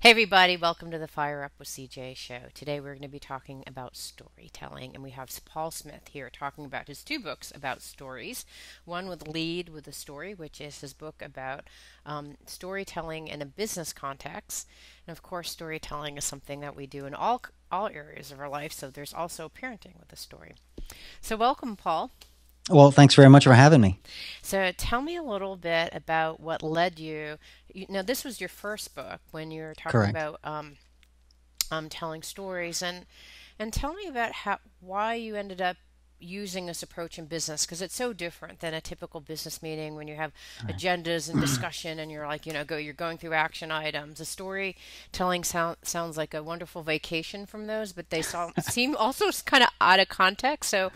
Hey everybody, welcome to the Fire Up with CJ show. Today we're going to be talking about storytelling, and we have Paul Smith here talking about his two books about stories. One with Lead with a Story, which is his book about storytelling in a business context. And of course, storytelling is something that we do in all areas of our life, so there's also parenting with a story. So welcome, Paul. Well, thanks very much for having me. So tell me a little bit about what led you. Now, this was your first book when you were talking Correct. about telling stories, and tell me about how why you ended up using this approach in business because it's so different than a typical business meeting when you have All right. agendas and discussion and you're like you're going through action items. The storytelling sounds like a wonderful vacation from those, but seem also kind of out of context. So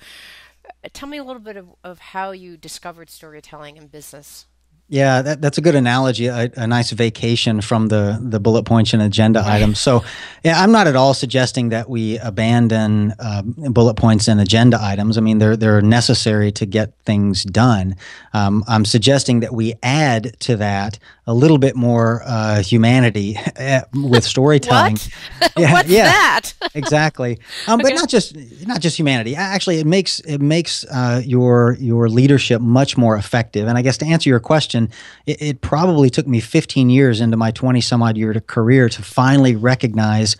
tell me a little bit of how you discovered storytelling in business. Yeah, that's a good analogy. A nice vacation from the bullet points and agenda Right. items. So, yeah, I'm not at all suggesting that we abandon bullet points and agenda items. I mean, they're necessary to get things done. I'm suggesting that we add to that a little bit more humanity with storytelling. What? Yeah, What's yeah. that? Exactly, but Okay. not just humanity. Actually, it makes your leadership much more effective. And I guess to answer your question, it probably took me 15 years into my 20 some odd year career to finally recognize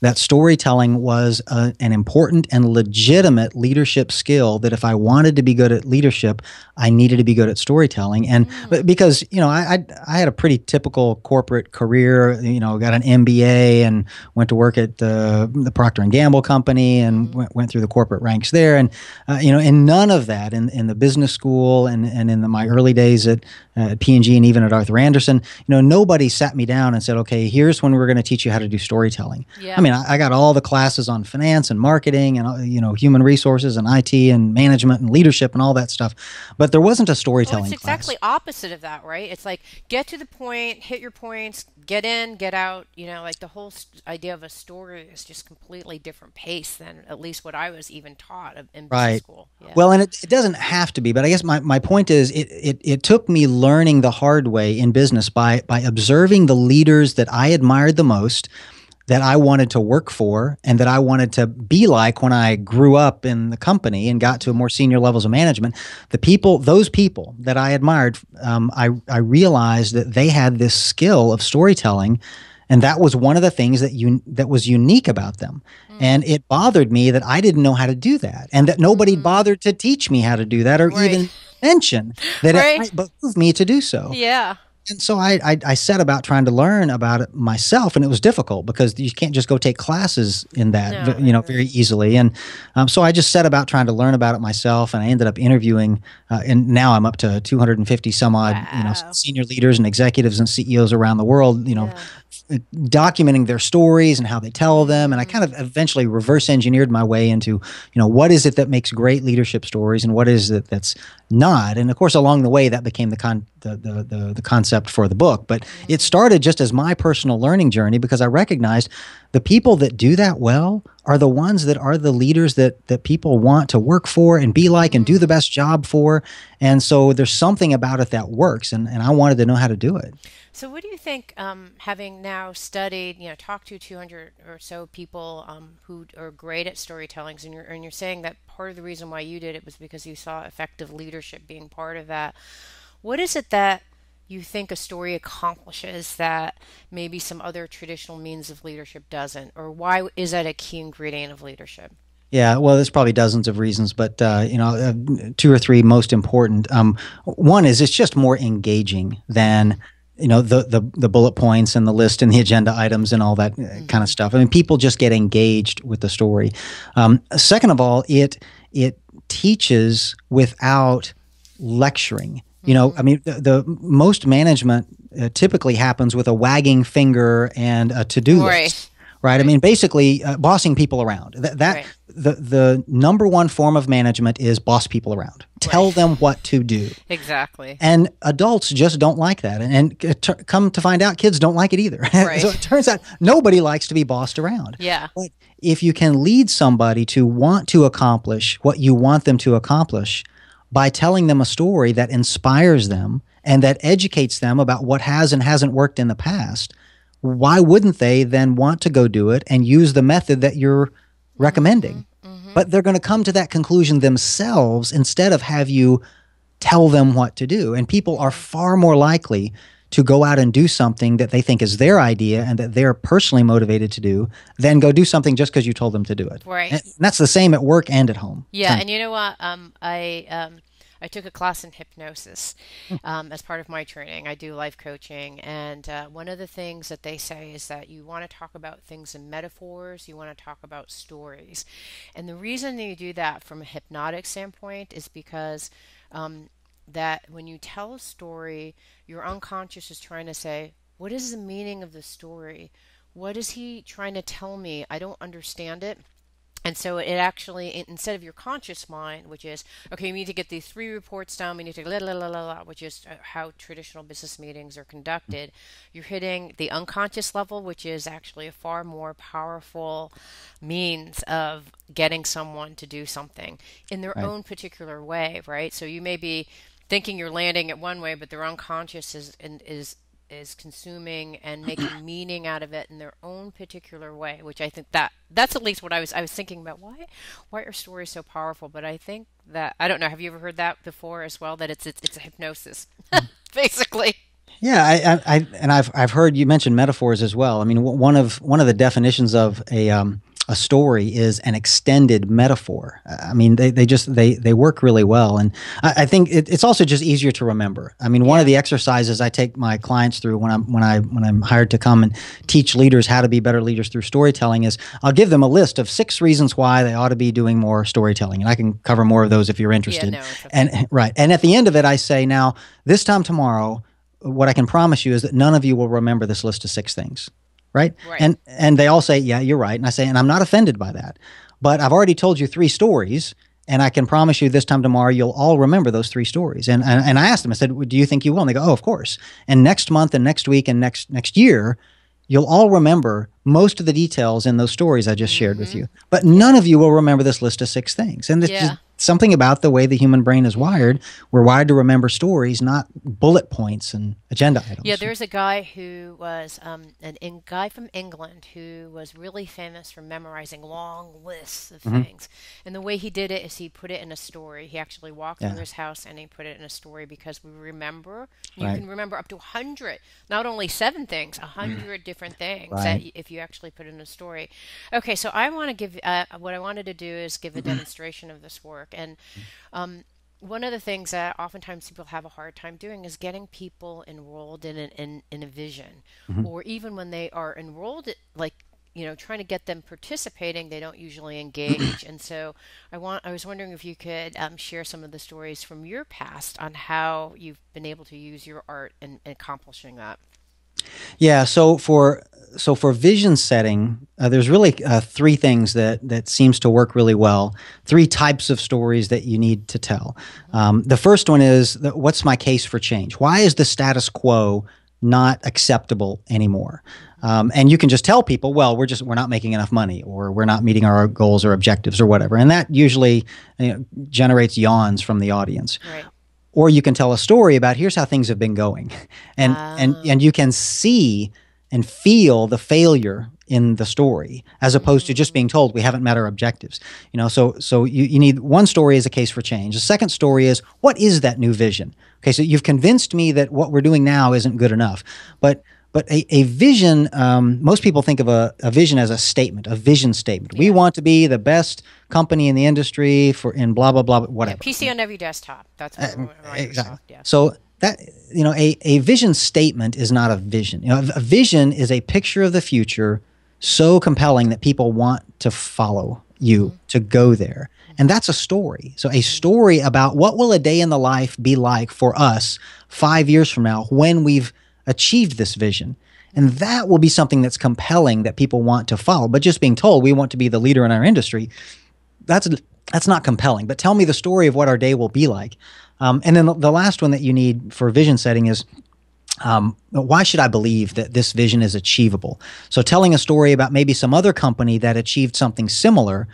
that storytelling was an important and legitimate leadership skill. That if I wanted to be good at leadership, I needed to be good at storytelling. And Mm. because I had a pretty typical corporate career. Got an MBA and went to work at the Procter and Gamble company and Hmm. went through the corporate ranks there. And and none of that in the business school and in my early days at P&G and even at Arthur Andersen, nobody sat me down and said, okay, here's when we're going to teach you how to do storytelling. I Yeah. mean, I got all the classes on finance and marketing and human resources and IT and management and leadership and all that stuff, but there wasn't a Well, it's storytelling exactly class. opposite of that, right? It's like get to the point, hit your points, get in, get out. Like the whole idea of a story is just completely different pace than at least what I was even taught in business Right. school. Yeah. Well, and it doesn't have to be, but I guess my point is it took me learning the hard way in business by observing the leaders that I admired the most, that I wanted to work for, and that I wanted to be like when I grew up in the company and got to Hmm. more senior levels of management. Those people that I admired, I realized that they had this skill of storytelling, and that was one of the things that was unique about them. Mm. And it bothered me that I didn't know how to do that, and that nobody Mm. bothered to teach me how to do that, or Right. even mention that it Right. might behoove me to do so. Yeah. And so I set about trying to learn about it myself, and it was difficult because you can't just go take classes in that, No, no, no. very easily. And so I just set about trying to learn about it myself, and I ended up interviewing, and now I'm up to 250 some odd, Wow. senior leaders and executives and CEOs around the world, Yeah. documenting their stories and how they tell them. And I kind Mm. of eventually reverse engineered my way into, what is it that makes great leadership stories and what is it that's not. And of course, along the way, that became the concept for the book. But it Mm. started just as my personal learning journey because I recognized the people that do that well are the ones that are the leaders that people want to work for and be like and do the Mm. best job for. And so there's something about it that works. And I wanted to know how to do it. So, what do you think, having now studied, talked to 200 or so people who are great at storytellings, and you're saying that part of the reason why you did it was because you saw effective leadership being part of that. What is it that you think a story accomplishes that maybe some other traditional means of leadership doesn't? Or why is that a key ingredient of leadership? Yeah, well, there's probably dozens of reasons, but two or three most important. One is it's just more engaging than the bullet points and the list and the agenda items and all that kind of Mm-hmm. stuff. I mean, people just get engaged with the story. Second of all, it teaches without lecturing. I Mm-hmm. mean, the most management typically happens with a wagging finger and a to-do list, Right. right? I Right. mean, basically bossing people around. Right. The number one form of management is boss people around. Right. Tell them what to do. Exactly. And adults just don't like that. And come to find out, kids don't like it either. So Right. it turns out nobody likes to be bossed around. Yeah. But if you can lead somebody to want to accomplish what you want them to accomplish by telling them a story that inspires them and that educates them about what has and hasn't worked in the past, why wouldn't they then want to go do it and use the method that you're recommending? But they're going to come to that conclusion themselves instead of have you tell them what to do. And people are far more likely to go out and do something that they think is their idea and that they're personally motivated to do than go do something just because you told them to do it. Right. And that's the same at work and at home. Yeah, and you know what? I took a class in hypnosis as part of my training. I do life coaching, and one of the things that they say is that you want to talk about things in metaphors, you want to talk about stories. And the reason that you do that from a hypnotic standpoint is because that when you tell a story, your unconscious is trying to say, what is the meaning of the story? What is he trying to tell me? I don't understand it. And so it actually, instead of your conscious mind, which is, okay, we need to get these 3 reports down, we need to which is how traditional business meetings are conducted, you're hitting the unconscious level, which is actually a far more powerful means of getting someone to do something in their own particular way, right? So you may be thinking you're landing it one way, but their unconscious is consuming and making meaning out of it in their own particular way, which I think that's at least what I was thinking about. Why are stories so powerful? But I think that, I don't know, have you ever heard that before as well, that it's a hypnosis basically? Yeah, I've heard you mention metaphors as well. I mean, one of the definitions of a story is an extended metaphor. I mean, they work really well, and I think it's also just easier to remember. I mean, one of the exercises I take my clients through when I'm hired to come and teach leaders how to be better leaders through storytelling is I'll give them a list of 6 reasons why they ought to be doing more storytelling, and I can cover more of those if you're interested. Yeah, no, it's okay. And at the end of it, I say, now this time tomorrow, what I can promise you is that none of you will remember this list of 6 things. Right? And they all say, yeah, you're right. And I say, and I'm not offended by that. But I've already told you 3 stories, and I can promise you this time tomorrow, you'll all remember those 3 stories. And I asked them, I said, well, do you think you will? And they go, oh, of course. And next month and next week and next year, you'll all remember most of the details in those stories I just shared with you. But none of you will remember this list of 6 things. And it's just something about the way the human brain is wired. We're wired to remember stories, not bullet points and agenda items. Yeah, there's a guy who was a guy from England who was really famous for memorizing long lists of things. And the way he did it is he put it in a story. He actually walked through his house and he put it in a story, because we remember, you can remember up to 100, not only 7 things, 100 different things that if you actually put in a story. Okay, so I want to give, what I wanted to do is give a demonstration of this work. And one of the things that oftentimes people have a hard time doing is getting people enrolled in a vision, or even when they are enrolled, like, trying to get them participating, they don't usually engage. And so I was wondering if you could share some of the stories from your past on how you've been able to use your art in accomplishing that. Yeah, so for vision setting, there's really 3 things that seems to work really well. 3 types of stories that you need to tell. The first one is, what's my case for change? Why is the status quo not acceptable anymore? And you can just tell people, well, we're not making enough money, or we're not meeting our goals or objectives or whatever, and that usually generates yawns from the audience. Right. Or you can tell a story about, here's how things have been going, and you can see and feel the failure in the story, as opposed to just being told we haven't met our objectives. So you need one story as a case for change. The second story is, what is that new vision? Okay, so you've convinced me that what we're doing now isn't good enough, but a vision, most people think of a vision as a statement, a vision statement. Yeah. We want to be the best company in the industry in blah, blah, blah, whatever. Yeah, PC on every desktop. That's what exactly. Yeah. So that, a vision statement is not a vision. A vision is a picture of the future so compelling that people want to follow you to go there. And that's a story. So a story about what will a day in the life be like for us 5 years from now when we've achieved this vision. And that will be something that's compelling that people want to follow. But just being told we want to be the leader in our industry, that's not compelling. But tell me the story of what our day will be like. And then the last one that you need for vision setting is, why should I believe that this vision is achievable? So telling a story about maybe some other company that achieved something similar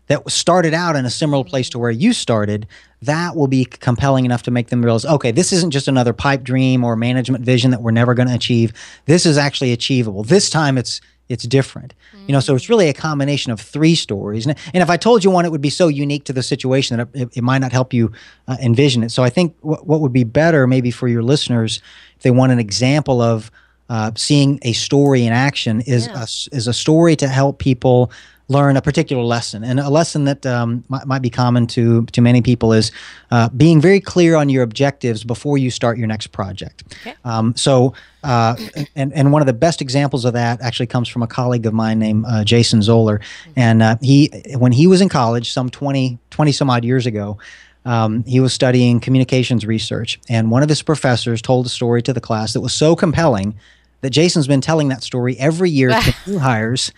that started out in a similar place to where you started, that will be compelling enough to make them realize, okay, this isn't just another pipe dream or management vision that we're never going to achieve. This is actually achievable. This time it's different. So it's really a combination of three stories. And if I told you one, it would be so unique to the situation that it might not help you envision it. So I think what would be better maybe for your listeners, if they want an example of seeing a story in action, is a story to help people learn a particular lesson. And a lesson that might be common to many people is being very clear on your objectives before you start your next project. Okay. And one of the best examples of that actually comes from a colleague of mine named Jason Zoller. And when he was in college, some 20 some odd years ago, he was studying communications research. And one of his professors told a story to the class that was so compelling that Jason's been telling that story every year to new hires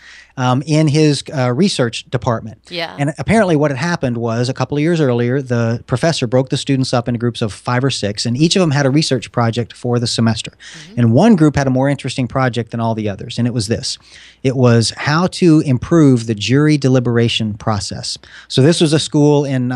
in his research department. Yeah. And apparently what had happened was a couple of years earlier, the professor broke the students up into groups of 5 or 6, and each of them had a research project for the semester. And one group had a more interesting project than all the others, and it was this. It was how to improve the jury deliberation process. So this was a school in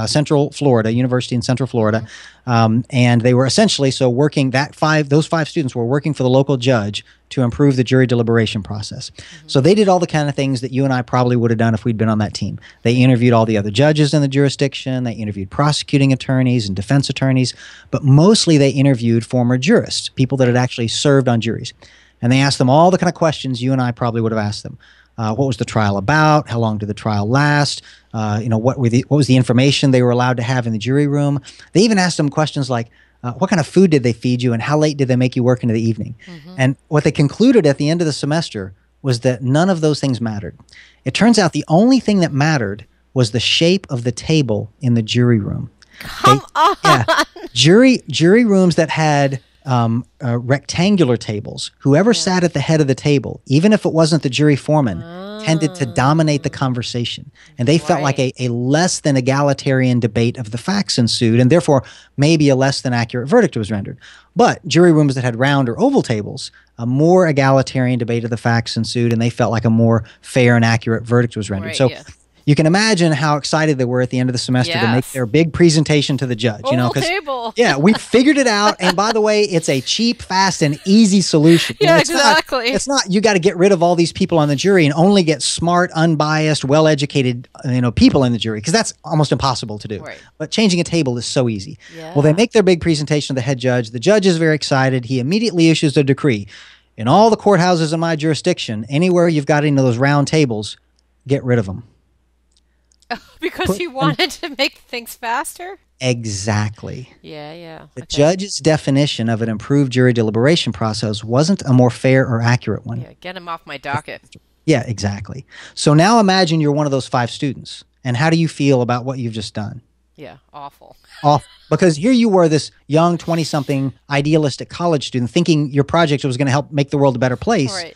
Central Florida, university in Central Florida, and they were essentially working those 5 students were working for the local judge to improve the jury deliberation process. So they did all the kind of things that you and I probably would have done if we'd been on that team. They interviewed all the other judges in the jurisdiction. They interviewed prosecuting attorneys and defense attorneys, but mostly they interviewed former jurists, people that had actually served on juries. And they asked them all the kind of questions you and I probably would have asked them. What was the trial about? How long did the trial last? What was the information they were allowed to have in the jury room? They even asked them questions like, what kind of food did they feed you, and how late did they make you work into the evening? And what they concluded at the end of the semester was that none of those things mattered. It turns out the only thing that mattered was the shape of the table in the jury room. Come on. Yeah, jury rooms that had rectangular tables. Whoever sat at the head of the table, even if it wasn't the jury foreman, tended to dominate the conversation. And they felt like a less than egalitarian debate of the facts ensued, and therefore maybe a less than accurate verdict was rendered. But jury rooms that had round or oval tables, a more egalitarian debate of the facts ensued, and they felt like a more fair and accurate verdict was rendered. You can imagine how excited they were at the end of the semester to make their big presentation to the judge. Table. Yeah, we figured it out. And by the way, it's a cheap, fast, and easy solution. Exactly. It's not you got to get rid of all these people on the jury and only get smart, unbiased, well-educated, people in the jury, because that's almost impossible to do. Right. But changing a table is so easy. Yeah. Well, they make their big presentation to the head judge. The judge is very excited. He immediately issues a decree. In all the courthouses in my jurisdiction, anywhere you've got any of those round tables, get rid of them. Because he wanted to make things faster? Exactly. Yeah. The judge's definition of an improved jury deliberation process wasn't a more fair or accurate one. Yeah, get him off my docket. Yeah, exactly. So now imagine you're one of those 5 students, and how do you feel about what you've just done? Yeah, awful. Because here you were, this young 20-something idealistic college student, thinking your project was going to help make the world a better place. Right.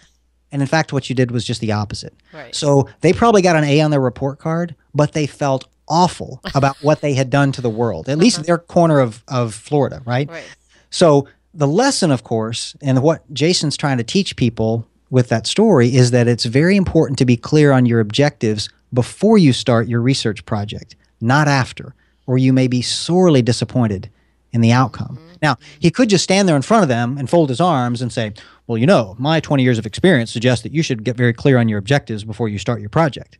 And in fact, what you did was just the opposite. Right. So they probably got an A on their report card, but they felt awful about what they had done to the world, at least in their corner of Florida, right? Right. So the lesson, of course, and what Jason's trying to teach people with that story is that it's very important to be clear on your objectives before you start your research project, not after, or you may be sorely disappointed in the outcome. Now, he could just stand there in front of them and fold his arms and say, well, my 20 years of experience suggests that you should get very clear on your objectives before you start your project.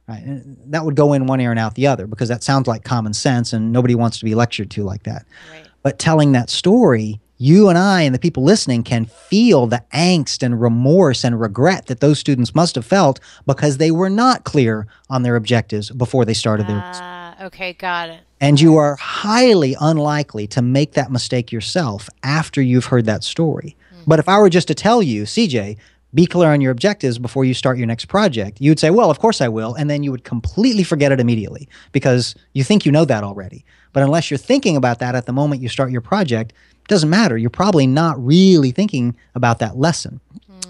Right? And that would go in one ear and out the other, because that sounds like common sense and nobody wants to be lectured to like that. Right. But telling that story, you and I and the people listening can feel the angst and remorse and regret that those students must have felt because they were not clear on their objectives before they started their Okay, got it. And you are highly unlikely to make that mistake yourself after you've heard that story. But if I were just to tell you, CJ, be clear on your objectives before you start your next project, you'd say, well, of course I will. And then you would completely forget it immediately because you think you know that already. But unless you're thinking about that at the moment you start your project, it doesn't matter. You're probably not really thinking about that lesson.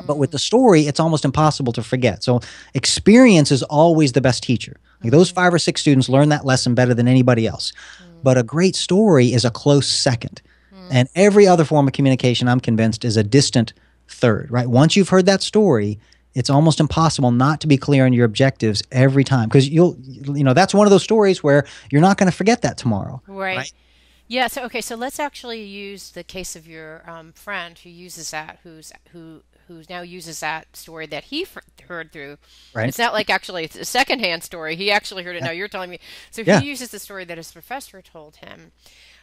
But with the story, it's almost impossible to forget. So experience is always the best teacher. Like those 5 or 6 students learn that lesson better than anybody else. But a great story is a close second. And every other form of communication, I'm convinced, is a distant third, right? Once you've heard that story, it's almost impossible not to be clear on your objectives every time, because that's one of those stories where you're not going to forget that tomorrow, Right. right? Yeah. So okay. So let's actually use the case of your friend who now uses that story that he heard through. Right. It's not like actually it's a secondhand story. He actually heard it. Yeah. Now you're telling me. So he Yeah. uses the story that his professor told him.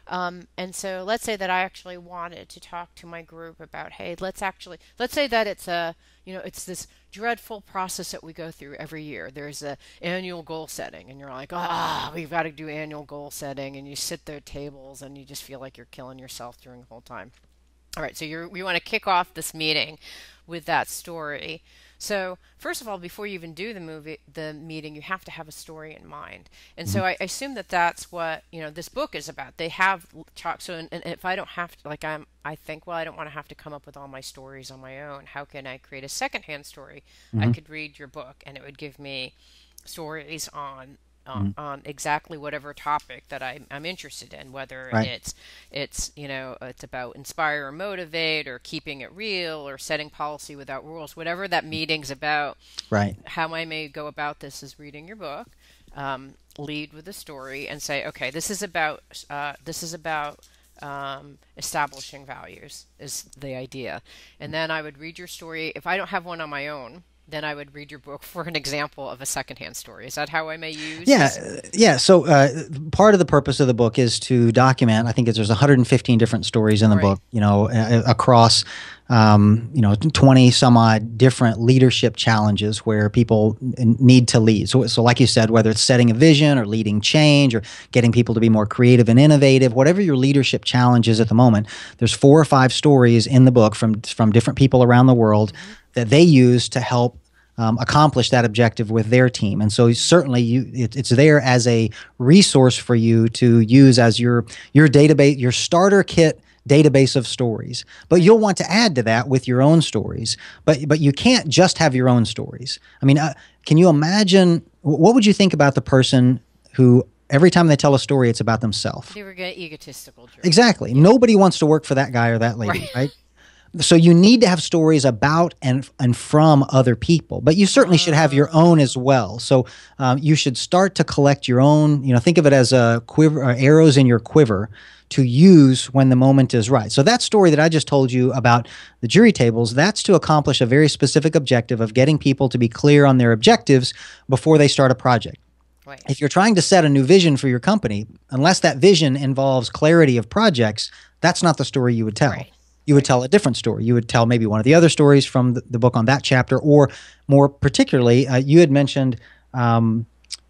And so let's say that I actually wanted to talk to my group about, hey, let's say that it's this dreadful process that we go through every year. There's a annual goal setting, and you're like, we've got to do annual goal setting, and you sit there at tables, and you just feel like you're killing yourself during the whole time. All right, so we want to kick off this meeting with that story. So first of all, before you even do the meeting, you have to have a story in mind. And Mhm. so I assume that that's what this book is about. They have chalk. So and if I don't have to, I think, well, I don't want to have to come up with all my stories on my own. How can I create a secondhand story? I Mhm. could read your book, and it would give me stories on Mhm. on exactly whatever topic that I'm interested in, whether Right. it's about inspire or motivate or keeping it real or setting policy without rules, whatever that meeting's about. Right. How I may go about this is reading your book, lead with a story, and say, okay, this is about establishing values is the idea, and then I would read your story. If I don't have one on my own, then I would read your book for an example of a secondhand story. Is that how I may use Yeah, this? yeah. So part of the purpose of the book is to document. I think there's 115 different stories in the Right. book. Across 20 some odd different leadership challenges where people need to lead. So like you said, whether it's setting a vision or leading change or getting people to be more creative and innovative, whatever your leadership challenge is at the moment, there's 4 or 5 stories in the book from different people around the world Hmm. that they use to help accomplish that objective with their team. And so certainly it's there as a resource for you to use as your database, your starter kit database of stories. But Right. you'll want to add to that with your own stories. But you can't just have your own stories. I mean, can you imagine what would you think about the person who every time they tell a story it's about themselves? They were get egotistical jerk. Exactly. Yeah. Nobody wants to work for that guy or that lady, Right. right? So you need to have stories about and from other people, but you certainly should have your own as Uh, well. So you should start to collect your own. Think of it as a quiver, arrows in your quiver to use when the moment is right. So that story that I just told you about the jury tables, that's to accomplish a very specific objective of getting people to be clear on their objectives before they start a project. right. If you're trying to set a new vision for your company, unless that vision involves clarity of projects, that's not the story you would tell. Right. You would Right. tell a different story. You would tell maybe one of the other stories from the book on that chapter, or more particularly, you had mentioned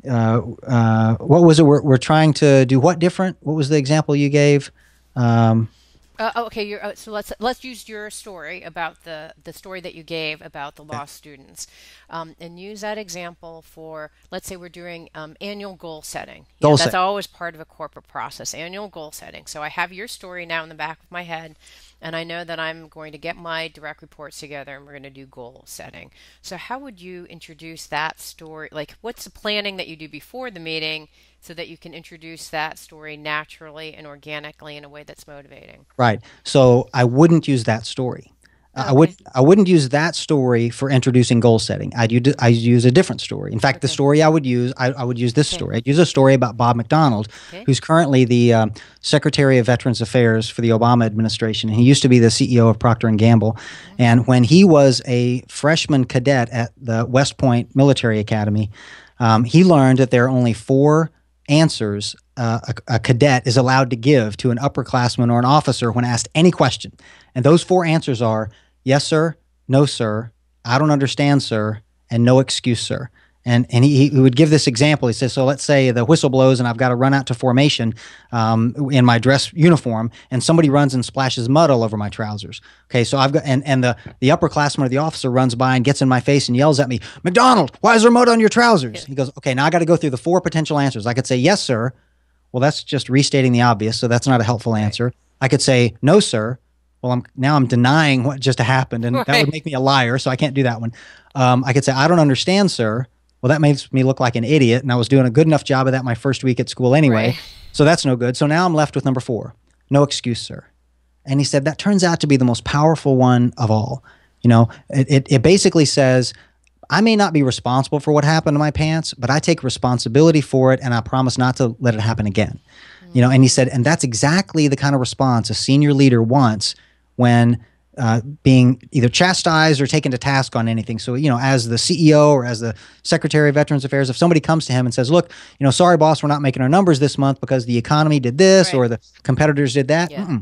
what was it? We're trying to do what different? What was the example you gave? Um, Okay, so let's use your story about the story that you gave about the law students, and use that example for, let's say we're doing annual goal setting. Goal That's set. always part of a corporate process, annual goal setting. So I have your story now in the back of my head, and I know that I'm going to get my direct reports together, and we're going to do goal setting. So how would you introduce that story? Like, what's the planning that you do before the meeting? So that you can introduce that story naturally and organically in a way that's motivating. Right. So I wouldn't use that story. Oh, okay. I wouldn't use that story for introducing goal setting. I'd use a different story. In fact, the Okay. story I would use this Okay. story. I'd use a story about Bob McDonald, Okay. who's currently the Secretary of Veterans Affairs for the Obama administration. And he used to be the CEO of Procter and Gamble. Hmm. And when he was a freshman cadet at the West Point Military Academy, he learned that there are only 4 answers a cadet is allowed to give to an upperclassman or an officer when asked any question. And those 4 answers are yes, sir, no, sir, I don't understand, sir, and no excuse, sir. And he would give this example. He says, so let's say the whistle blows and I've got to run out to formation in my dress uniform, and somebody runs and splashes mud all over my trousers. Okay, so I've got and the upperclassman or the officer runs by and gets in my face and yells at me, McDonald, why is there mud on your trousers? Yeah. He goes, okay, now I got to go through the 4 potential answers. I could say yes, sir. Well, that's just restating the obvious, so that's not a helpful Right. answer. I could say no, sir. Well, I'm denying what just happened, and that would Right. make me a liar, so I can't do that one. I could say I don't understand, sir. Well, that makes me look like an idiot, and I was doing a good enough job of that my first week at school anyway, Right. so that's no good. So now I'm left with number 4, no excuse, sir. And he said that turns out to be the most powerful one of all. It basically says I may not be responsible for what happened to my pants, but I take responsibility for it, and I promise not to let it happen again. And he said, and that's exactly the kind of response a senior leader wants when being either chastised or taken to task on anything. So, as the CEO or as the Secretary of Veterans Affairs, if somebody comes to him and says, look, sorry, boss, we're not making our numbers this month because the economy did this or the competitors did that. Yeah.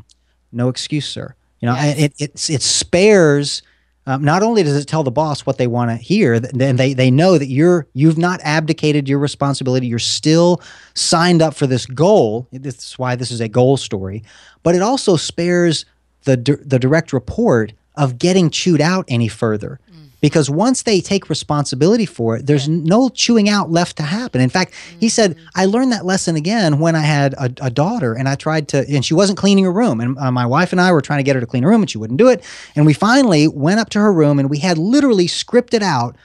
No excuse, sir. Yes. It spares. Not only does it tell the boss what they want to hear, then they know that you've not abdicated your responsibility. You're still signed up for this goal. This is why this is a goal story. But it also spares the direct report of getting chewed out any further. Because once they take responsibility for it, there's no chewing out left to happen. In fact, he said, I learned that lesson again when I had a daughter and and she wasn't cleaning her room. And my wife and I were trying to get her to clean her room and she wouldn't do it. And we finally went up to her room and we had literally scripted out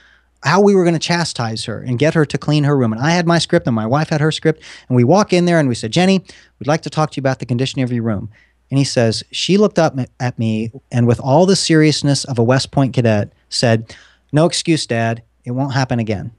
how we were going to chastise her and get her to clean her room. And I had my script and my wife had her script. And we walk in there and we said, Jenny, we'd like to talk to you about the condition of your room. And he says, she looked up at me and with all the seriousness of a West Point cadet said, no excuse, Dad. It won't happen again.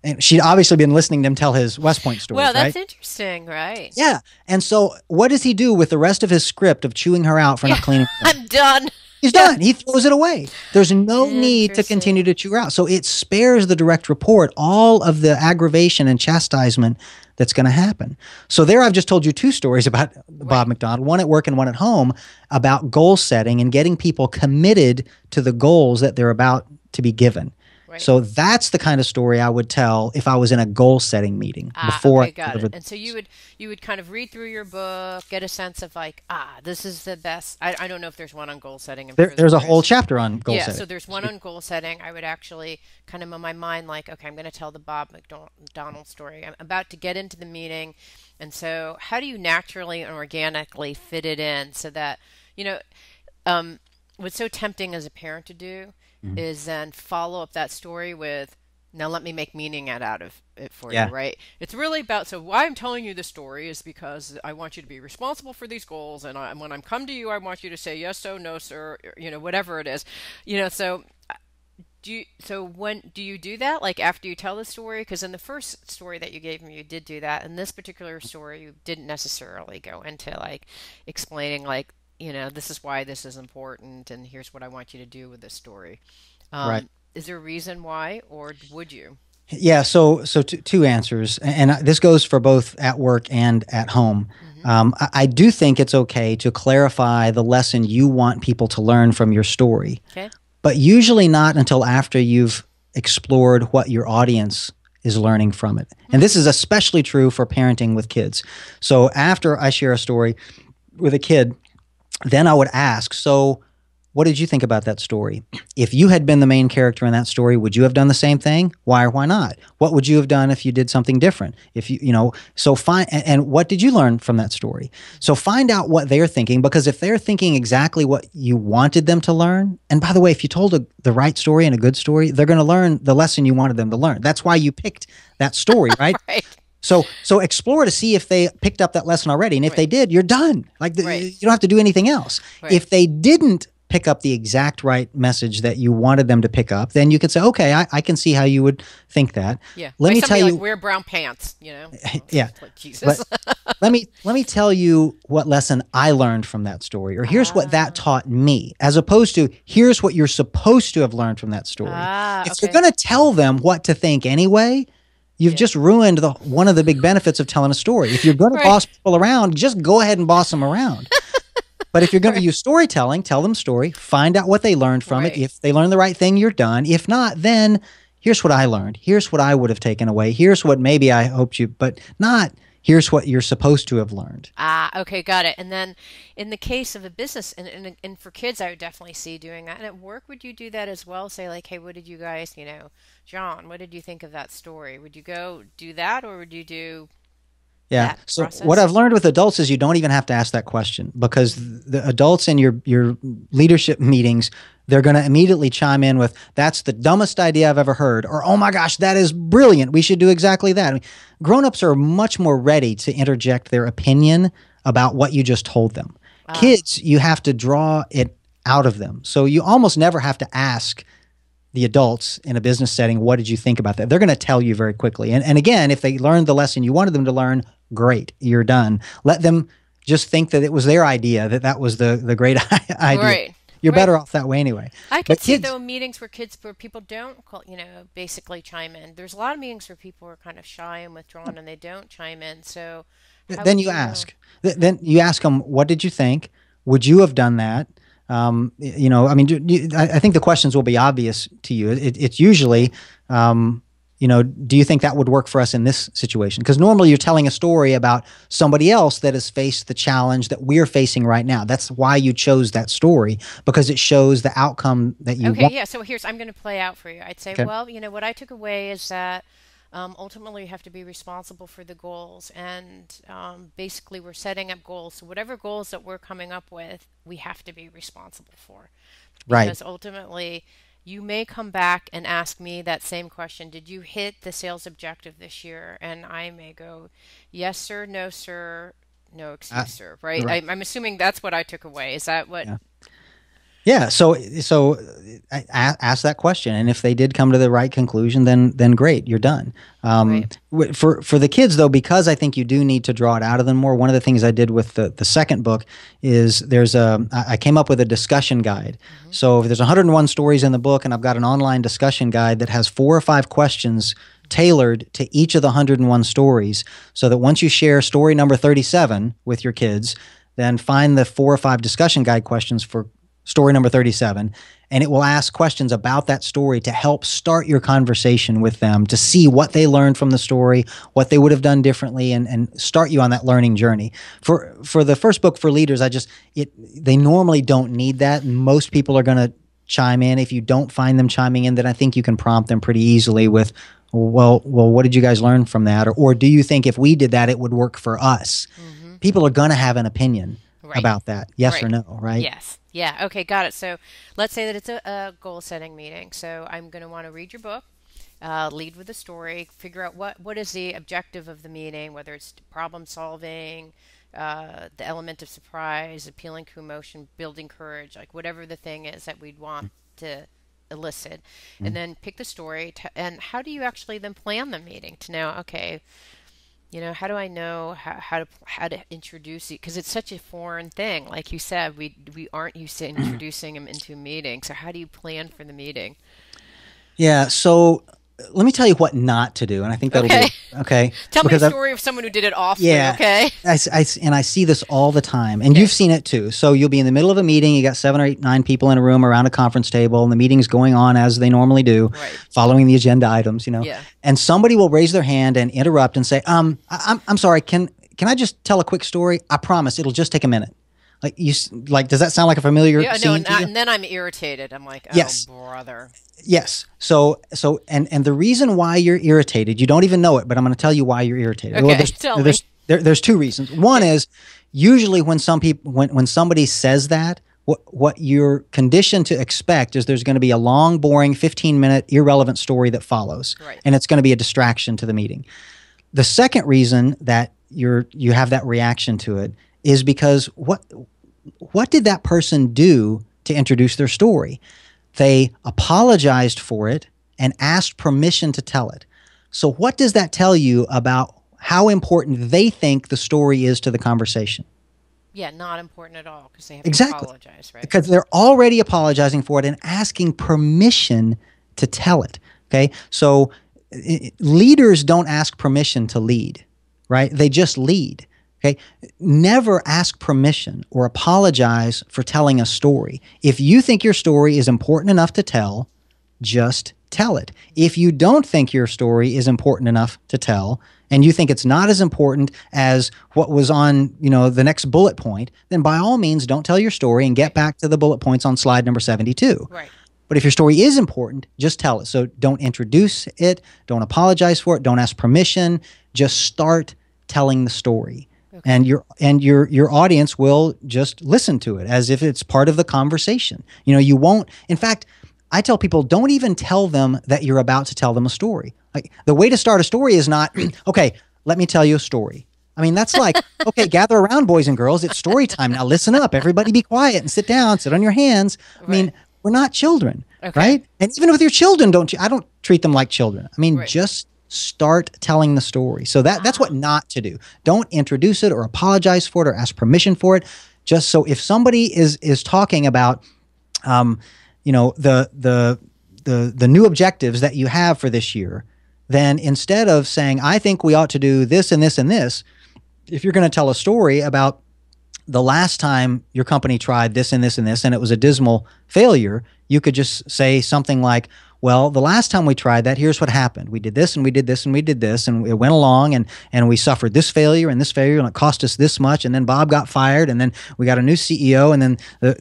And she'd obviously been listening to him tell his West Point stories, Well, that's right? interesting, right? Yeah. And so what does he do with the rest of his script of chewing her out for not cleaning her room? I'm done. He's done. He throws it away. There's no need to continue to chew her out. So it spares the direct report all of the aggravation and chastisement that's going to happen. So there I've just told you two stories about Bob McDonald, one at work and one at home, about goal setting and getting people committed to the goals that they're about to be given. Right. So that's the kind of story I would tell if I was in a goal setting meeting before okay, got it. And so you would kind of read through your book, get a sense of like, this is the best. I don't know if there's one on goal setting. There's a whole chapter on goal setting. Yeah, so there's one on goal setting. I would actually kind of in my mind like, okay, I'm going to tell the Bob McDonald story. I'm about to get into the meeting. And so how do you naturally and organically fit it in so that, what's so tempting as a parent to do is then follow up that story with, now let me make meaning out of it for you, right? It's really about, so why I'm telling you the story is because I want you to be responsible for these goals. And when I'm come to you, I want you to say, yes, so, no, sir, whatever it is, so when do you do that? Like after you tell the story? Because in the first story that you gave me, you did do that. In this particular story, you didn't necessarily go into like explaining like, this is why this is important, and here's what I want you to do with this story. Right. Is there a reason why, or would you? Yeah, so two answers, and this goes for both at work and at home. I do think it's okay to clarify the lesson you want people to learn from your story, but usually not until after you've explored what your audience is learning from it. And this is especially true for parenting with kids. So after I share a story with a kid, then I would ask, so what did you think about that story? If you had been the main character in that story, would you have done the same thing? Why or why not? What would you have done if you did something different? If so find, and what did you learn from that story? So find out what they're thinking, because if they're thinking exactly what you wanted them to learn, and by the way, if you told the right story and a good story, they're going to learn the lesson you wanted them to learn. That's why you picked that story, right? Right. So explore to see if they picked up that lesson already. And if they did, you're done. You don't have to do anything else. Right. If they didn't pick up the exact right message that you wanted them to pick up, then you could say, okay, I can see how you would think that. Yeah. Let me tell you, like, wear brown pants, Yeah. Like, Jesus. let me tell you what lesson I learned from that story, or here's what that taught me, as opposed to here's what you're supposed to have learned from that story. If you're going to tell them what to think anyway, you've just ruined one of the big benefits of telling a story. If you're going to boss people around, just go ahead and boss them around. But if you're going to use storytelling, tell them story, find out what they learned from it. If they learn the right thing, you're done. If not, then here's what I learned. Here's what I would have taken away. Here's what maybe I hoped you, but not here's what you're supposed to have learned. Okay, got it. And then in the case of a business, and for kids, I would definitely see doing that. And at work, would you do that as well? Say like, hey, what did you guys, John, what did you think of that story? Would you go do that, or would you do that so process? What I've learned with adults is you don't even have to ask that question, because the adults in your leadership meetings, they're going to immediately chime in with, that's the dumbest idea I've ever heard, or, oh my gosh, that is brilliant. We should do exactly that. I mean, grown-ups are much more ready to interject their opinion about what you just told them. Kids, you have to draw it out of them. So you almost never have to ask the adults in a business setting, what did you think about that? They're going to tell you very quickly. And again, if they learned the lesson you wanted them to learn, great, you're done. Let them just think that it was their idea, that was the great idea. Right. You're Right. better off that way anyway. I could But see kids, though meetings where people don't call, basically chime in. There's a lot of meetings where people are kind of shy and withdrawn and they don't chime in. So how then would you you know? ask. Then you ask them, what did you think? Would you have done that? I mean, I think the questions will be obvious to you. It's usually, do you think that would work for us in this situation? Because normally you're telling a story about somebody else that has faced the challenge that we're facing right now. That's why you chose that story, because it shows the outcome that you Okay, want. yeah. So I'm going to play out for you. I'd say, Okay. well, what I took away is that ultimately you have to be responsible for the goals, and basically we're setting up goals. So whatever goals that we're coming up with, we have to be responsible for, Right. because ultimately you may come back and ask me that same question. Did you hit the sales objective this year? And I may go, yes, sir, no, sir, no Uh, excuse, sir. Right? right. I'm assuming that's what I took away. Is that what? Yeah. Yeah, so ask that question, and if they did come to the right conclusion, then great, you're done. Right. For the kids though, because I think you do need to draw it out of them more. One of the things I did with the second book is I came up with a discussion guide. Hmm. So there's 101 stories in the book, and I've got an online discussion guide that has 4 or 5 questions tailored to each of the 101 stories, so that once you share story number 37 with your kids, then find the 4 or 5 discussion guide questions for story number 37, and it will ask questions about that story to help start your conversation with them, to see what they learned from the story, what they would have done differently, and start you on that learning journey. For the first book for leaders, they normally don't need that. Most people are going to chime in. If you don't find them chiming in, then I think you can prompt them pretty easily with, well, what did you guys learn from that? Or do you think if we did that, it would work for us? Hmm. People are going to have an opinion Right. about that, yes or Right. no, right? Yes. Yeah. Okay. Got it. So let's say that it's a goal setting meeting. So I'm going to want to read your book, lead with a story, figure out what is the objective of the meeting, whether it's problem solving, the element of surprise, appealing to emotion, building courage, like whatever the thing is that we'd want to elicit, and then pick the story. And how do you actually then plan the meeting to know? Okay, how do I know how to introduce it? Because it's such a foreign thing. Like you said, we aren't used to introducing them into a meeting. So how do you plan for the meeting? Yeah, so let me tell you what not to do, and I think that'll be Okay. okay. Tell me a Because story of someone who did it awfully, yeah, okay? and I see this all the time, and Okay. you've seen it too. So you'll be in the middle of a meeting, you got 7 or 8, 9 people in a room around a conference table, and the meeting's going on as they normally do, Right. following the agenda items. Yeah. And somebody will raise their hand and interrupt and say, I'm sorry, can I just tell a quick story? I promise, it'll just take a minute. Does that sound like a familiar Yeah, no, scene to you? and then I'm irritated. I'm like, oh, Yes. brother. Yes. And the reason why you're irritated, you don't even know it, but I'm going to tell you why you're irritated. Well, Okay, tell me. there's 2 reasons. One Okay. is usually when somebody says that, what you're conditioned to expect is there's going to be a long, boring, 15-minute irrelevant story that follows, Right. and it's going to be a distraction to the meeting. The second reason that you have that reaction to it is because what did that person do to introduce their story? They apologized for it and asked permission to tell it. So what does that tell you about how important they think the story is to the conversation? Yeah, not important at all because they have to Exactly. apologize, right? Because they're already apologizing for it and asking permission to tell it. Okay? So leaders don't ask permission to lead, right? They just lead. Okay? Never ask permission or apologize for telling a story. If you think your story is important enough to tell, just tell it. If you don't think your story is important enough to tell, and you think it's not as important as what was on, the next bullet point, then by all means don't tell your story and get back to the bullet points on slide number 72. Right. But if your story is important, just tell it. So don't introduce it, don't apologize for it, don't ask permission, just start telling the story. Okay. And your audience will just listen to it as if it's part of the conversation. You won't. In fact, I tell people, don't even tell them that you're about to tell them a story. Like, the way to start a story is not, okay, let me tell you a story. I mean, that's like, okay, gather around, boys and girls. It's story time. Now listen up. Everybody be quiet and sit down, sit on your hands. I mean, Right. we're not children. Okay. right? And even with your children, I don't treat them like children. I mean, Right. just start telling the story. So that's what Ah. not to do. Don't introduce it or apologize for it or ask permission for it. Just so if somebody is talking about um, you know, the new objectives that you have for this year, then instead of saying, I think we ought to do this and this and this, if you're going to tell a story about the last time your company tried this and this and this and it was a dismal failure, you could just say something like, well, the last time we tried that, here's what happened. We did this and we did this and we did this, and it went along, and we suffered this failure and this failure, and it cost us this much. And then Bob got fired, and then we got a new CEO, and then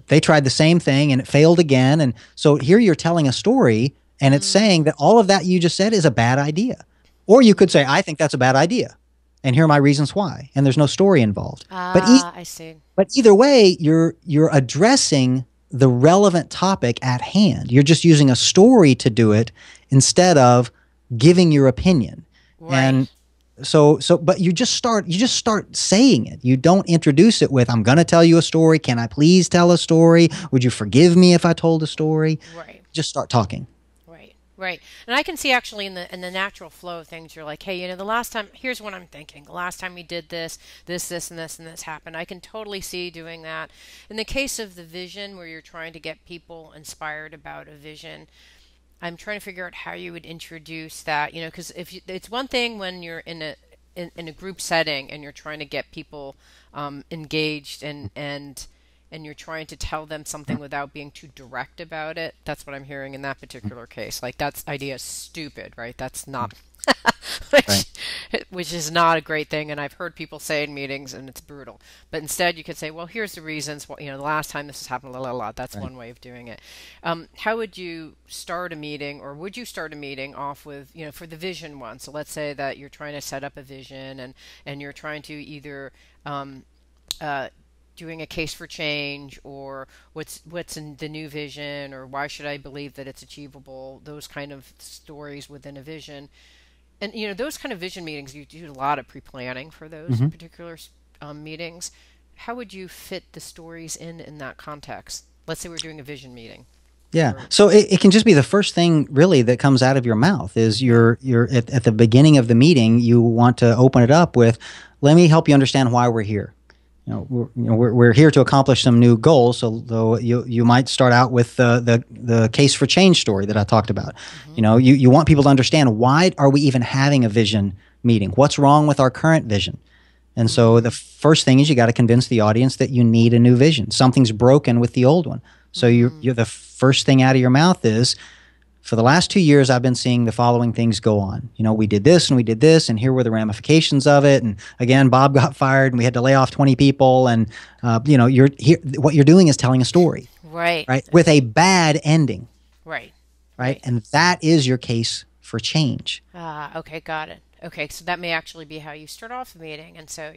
they tried the same thing and it failed again. And so here you're telling a story, and it's saying that all of that you just said is a bad idea. Or you could say, I think that's a bad idea, and here are my reasons why. And there's no story involved. Ah, I see. But either way, you're addressing the relevant topic at hand. You're just using a story to do it instead of giving your opinion. Right. And but you just start saying it. You don't introduce it with, I'm going to tell you a story. Can I please tell a story? Would you forgive me if I told a story? Right. Just start talking. Right, right. And I can see actually in the natural flow of things, you're like, hey, the last time, here's what I'm thinking. The last time we did this, and this happened. I can totally see doing that. In the case of the vision, where you're trying to get people inspired about a vision, I'm trying to figure out how you would introduce that, because it's one thing when you're in a group setting and you're trying to get people engaged and you're trying to tell them something without being too direct about it. That's what I'm hearing in that particular case. Like, that idea is stupid, right? That's not, Right. which is not a great thing. And I've heard people say in meetings, and it's brutal. But instead, you could say, well, here's the reasons. Well, the last time this has happened, la la la. That's Right. one way of doing it. How would you start a meeting, or would you start a meeting off with, for the vision one? So let's say that you're trying to set up a vision, and you're trying to either uh, doing a case for change, or what's in the new vision, or why should I believe that it's achievable, those kind of stories within a vision. And those kind of vision meetings, you do a lot of pre-planning for those Mm-hmm. particular meetings. How would you fit the stories in that context? Let's say we're doing a vision meeting. Yeah. Or, So it can just be the first thing really that comes out of your mouth is you're at the beginning of the meeting, you want to open it up with, let me help you understand why we're here. We're here to accomplish some new goals. So though you might start out with the case for change story that I talked about. You want people to understand, why are we even having a vision meeting? What's wrong with our current vision? And so the first thing is you got to convince the audience that you need a new vision. Something's broken with the old one. So you're the first thing out of your mouth is, for the last 2 years, I've been seeing the following things go on. We did this and we did this, and here were the ramifications of it. And again, Bob got fired, and we had to lay off 20 people. And you're here. What you're doing is telling a story, right. right, with a bad ending, Right. right, and that is your case for change. Okay, got it. Okay, so that may actually be how you start off the meeting. And so,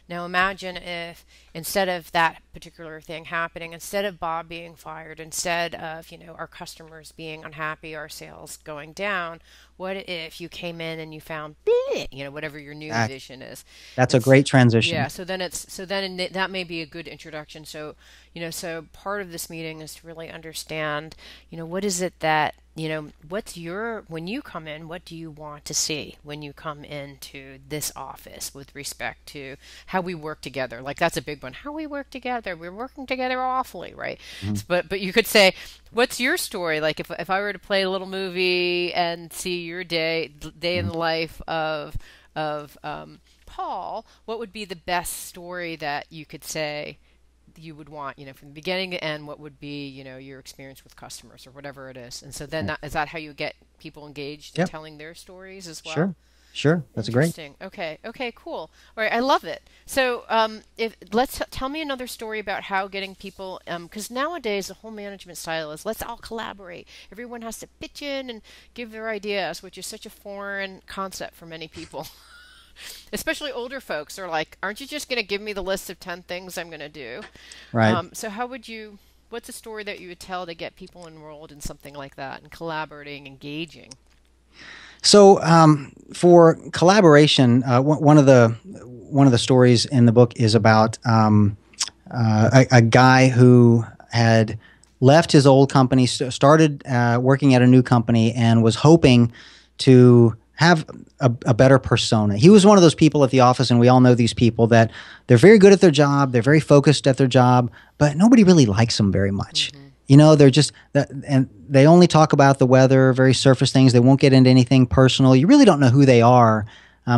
now imagine if instead of that particular thing happening, instead of Bob being fired, instead of, our customers being unhappy, our sales going down, what if you came in and you found, bleh, whatever your new vision is? That's a It's, great transition. yeah, that may be a good introduction. So, so part of this meeting is to really understand, what is it that, when you come in, what do you want to see when you come into this office with respect to how we work together? Like, that's a big one. How we work together. We're working together awfully, right? But you could say, what's your story? Like, if I were to play a little movie and see your day in the life of Paul, what would be the best story that you could say you would want, from the beginning to end? What would be, your experience with customers or whatever it is? And so then is that how you get people engaged in Yep. telling their stories as well? Sure. That's great. Interesting. Okay, cool. All right, I love it. So, if tell me another story about how getting people, because nowadays the whole management style is, let's all collaborate. Everyone has to pitch in and give their ideas, which is such a foreign concept for many people. Especially older folks are like, aren't you just going to give me the list of 10 things I'm going to do? Right. So what's a story that you would tell to get people enrolled in something like that and collaborating, engaging? So for collaboration, one of the stories in the book is about a guy who had left his old company, started working at a new company, and was hoping to have a better persona. He was one of those people at the office, and we all know these people that they're very good at their job, they're very focused at their job, but nobody really likes them very much. Mm-hmm. They're just that, and they only talk about the weather, very surface things. They won't get into anything personal. You really don't know who they are,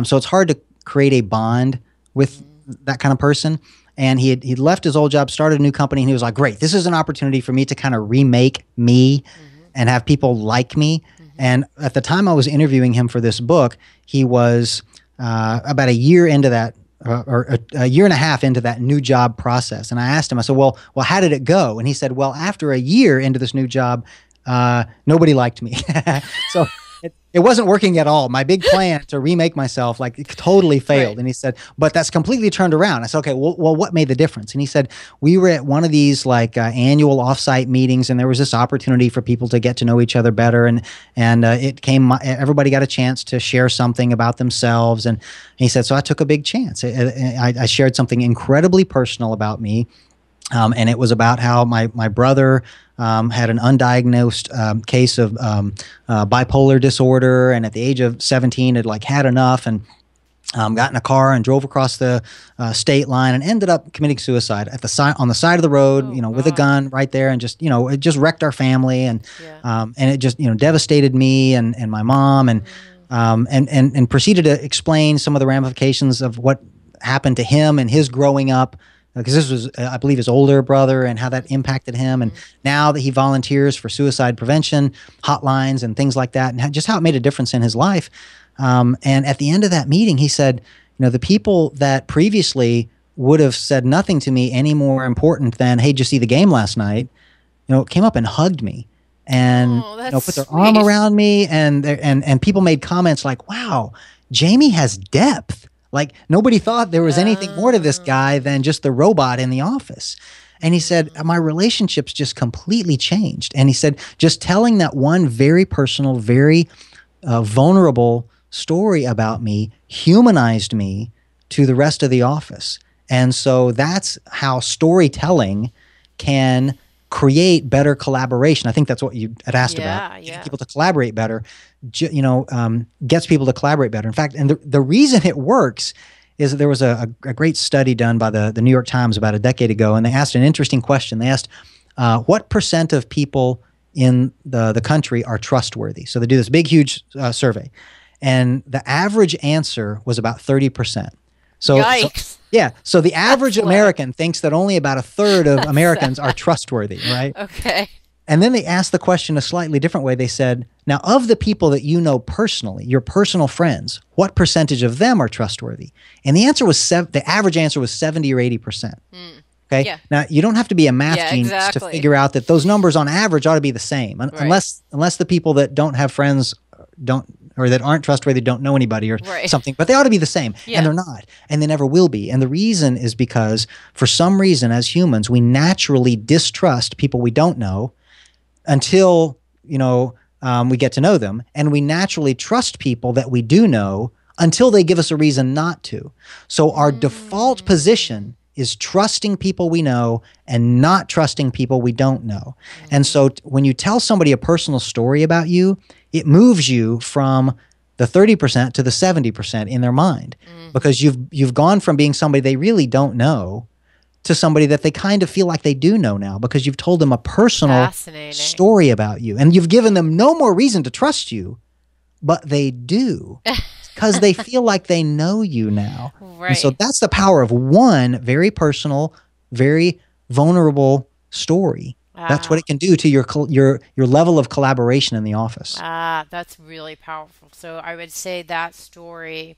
so it's hard to create a bond with that kind of person. And he'd left his old job, started a new company, and he was like, "Great, this is an opportunity for me to kind of remake me Mm-hmm. and have people like me." Mm-hmm. And at the time I was interviewing him for this book, he was about a year into that, or a year and a half into that new job process. And I asked him, I said, "Well, how did it go?" And he said, "Well, after a year into this new job, nobody liked me." So it wasn't working at all. My big plan to remake myself, like, it totally failed. Right. And he said, "But that's completely turned around." I said, "Okay, well, what made the difference?" And he said, "We were at one of these like annual offsite meetings, and there was this opportunity for people to get to know each other better, and it came. Everybody got a chance to share something about themselves." And he said, "So I took a big chance. I shared something incredibly personal about me." And it was about how my brother had an undiagnosed case of bipolar disorder, and at the age of 17 had like had enough, and got in a car and drove across the state line and ended up committing suicide at the side on the side of the road, Oh with a God. gun right there, and just it just wrecked our family, Yeah. and it just devastated me and my mom, Mm. and proceeded to explain some of the ramifications of what happened to him and his growing up, because this was, I believe, his older brother, and how that impacted him. And Mm. now that he volunteers for suicide prevention hotlines and things like that, and just how it made a difference in his life. And at the end of that meeting, he said, the people that previously would have said nothing to me any more important than, "Hey, did you see the game last night?" Came up and hugged me, and Oh, that's put their arm sweet. around me, and people made comments like, "Wow, Jamie has depth. Like, nobody thought there was anything more to this guy Um, than just the robot in the office." And he said, mm. "My relationships just completely changed." And he said, just telling that one very personal, very vulnerable story about me humanized me to the rest of the office. And so that's how storytelling can create better collaboration. I think that's what you had asked about. Yeah, Getting yeah. people to collaborate better, gets people to collaborate better. In fact, and the reason it works is that there was a great study done by the New York Times about a decade ago, and they asked an interesting question. They asked, what percent of people in the country are trustworthy? So they do this big, huge survey, and the average answer was about 30%. So Yikes. yeah, so the That's average low. American thinks that only about a third of That's Americans are sad. trustworthy, right? Okay. And then they asked the question a slightly different way. They said, "Now, of the people that you know personally, your personal friends, what percentage of them are trustworthy?" And the answer was the average answer was 70 or 80%. Mm. Okay. Yeah. Now, you don't have to be a math Yeah, genius to exactly. figure out that those numbers on average ought to be the same, Right. unless the people that don't have friends don't, or that aren't trustworthy, don't know anybody or Right. something, but they ought to be the same, and Yeah. they're not, and they never will be. And the reason is because for some reason, as humans, we naturally distrust people we don't know until we get to know them, and we naturally trust people that we do know until they give us a reason not to. So our default Mm. position is trusting people we know and not trusting people we don't know. And Mm-hmm. so when you tell somebody a personal story about you, it moves you from the 30% to the 70% in their mind, Mm-hmm. because you've gone from being somebody they really don't know to somebody that they kind of feel like they do know now, because you've told them a personal Fascinating. story about you, and you've given them no more reason to trust you, but they do, because they feel like they know you now. And so Right. that's the power of one very personal, very vulnerable story. That's what Ah, it can do to your level of collaboration in the office. that's really powerful. So I would say that story